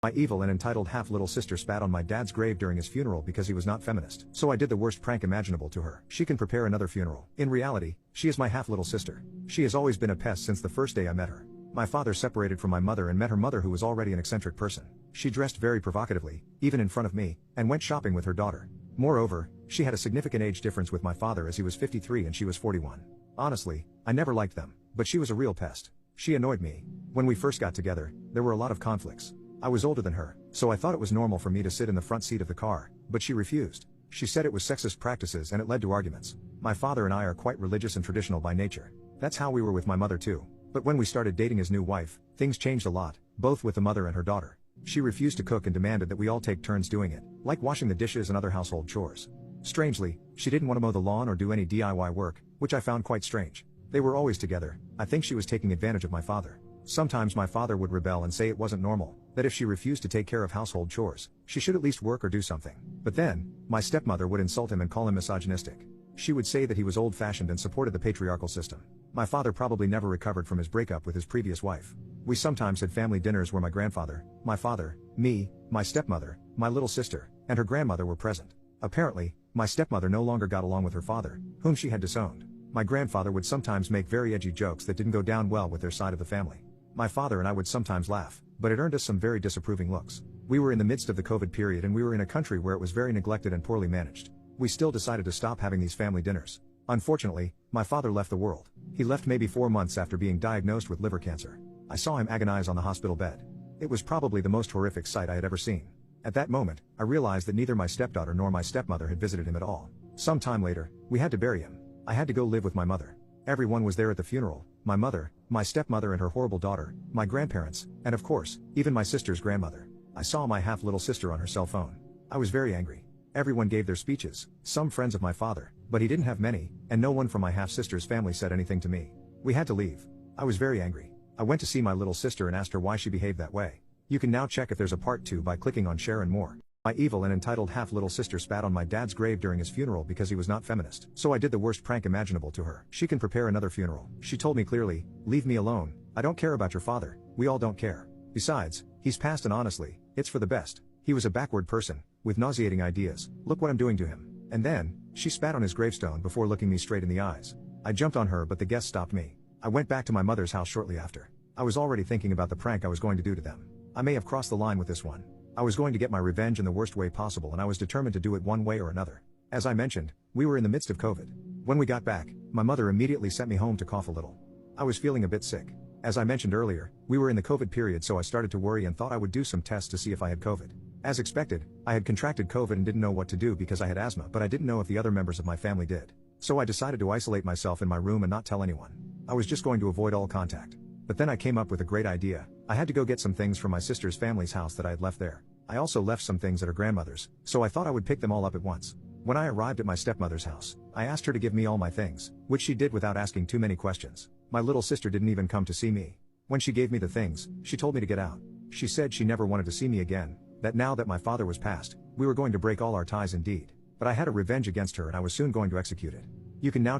My evil and entitled half-little sister spat on my dad's grave during his funeral because he was not feminist. So I did the worst prank imaginable to her. She can prepare another funeral. In reality, she is my half-little sister. She has always been a pest since the first day I met her. My father separated from my mother and met her mother, who was already an eccentric person. She dressed very provocatively, even in front of me, and went shopping with her daughter. Moreover, she had a significant age difference with my father, as he was 53 and she was 41. Honestly, I never liked them, but she was a real pest. She annoyed me. When we first got together, there were a lot of conflicts. I was older than her, so I thought it was normal for me to sit in the front seat of the car, but she refused. She said it was sexist practices and it led to arguments. My father and I are quite religious and traditional by nature. That's how we were with my mother too. But when we started dating his new wife, things changed a lot, both with the mother and her daughter. She refused to cook and demanded that we all take turns doing it, like washing the dishes and other household chores. Strangely, she didn't want to mow the lawn or do any DIY work, which I found quite strange. They were always together. I think she was taking advantage of my father. Sometimes my father would rebel and say it wasn't normal, that if she refused to take care of household chores, she should at least work or do something. But then, my stepmother would insult him and call him misogynistic. She would say that he was old-fashioned and supported the patriarchal system. My father probably never recovered from his breakup with his previous wife. We sometimes had family dinners where my grandfather, my father, me, my stepmother, my little sister, and her grandmother were present. Apparently, my stepmother no longer got along with her father, whom she had disowned. My grandfather would sometimes make very edgy jokes that didn't go down well with their side of the family. My father and I would sometimes laugh, but it earned us some very disapproving looks. We were in the midst of the COVID period and we were in a country where it was very neglected and poorly managed. We still decided to stop having these family dinners. Unfortunately, my father left the world. He left maybe 4 months after being diagnosed with liver cancer. I saw him agonize on the hospital bed. It was probably the most horrific sight I had ever seen. At that moment, I realized that neither my stepdaughter nor my stepmother had visited him at all. Some time later, we had to bury him. I had to go live with my mother. Everyone was there at the funeral: my mother, my stepmother and her horrible daughter, my grandparents, and of course, even my sister's grandmother. I saw my half-little sister on her cell phone. I was very angry. Everyone gave their speeches, some friends of my father, but he didn't have many, and no one from my half-sister's family said anything to me. We had to leave. I was very angry. I went to see my little sister and asked her why she behaved that way. You can now check if there's a part 2 by clicking on share and more. My evil and entitled half-little sister spat on my dad's grave during his funeral because he was not feminist. So I did the worst prank imaginable to her. She can prepare another funeral. She told me clearly, "Leave me alone. I don't care about your father. We all don't care. Besides, he's passed and honestly, it's for the best. He was a backward person, with nauseating ideas. Look what I'm doing to him." And then, she spat on his gravestone before looking me straight in the eyes. I jumped on her, but the guests stopped me. I went back to my mother's house shortly after. I was already thinking about the prank I was going to do to them. I may have crossed the line with this one. I was going to get my revenge in the worst way possible, and I was determined to do it one way or another. As I mentioned, we were in the midst of COVID. When we got back, my mother immediately sent me home to cough a little. I was feeling a bit sick. As I mentioned earlier, we were in the COVID period, so I started to worry and thought I would do some tests to see if I had COVID. As expected, I had contracted COVID and didn't know what to do because I had asthma, but I didn't know if the other members of my family did. So I decided to isolate myself in my room and not tell anyone. I was just going to avoid all contact. But then I came up with a great idea. I had to go get some things from my sister's family's house that I had left there. I also left some things at her grandmother's, so I thought I would pick them all up at once. When I arrived at my stepmother's house, I asked her to give me all my things, which she did without asking too many questions. My little sister didn't even come to see me. When she gave me the things, she told me to get out. She said she never wanted to see me again, that now that my father was passed, we were going to break all our ties indeed. But I had a revenge against her and I was soon going to execute it. You can now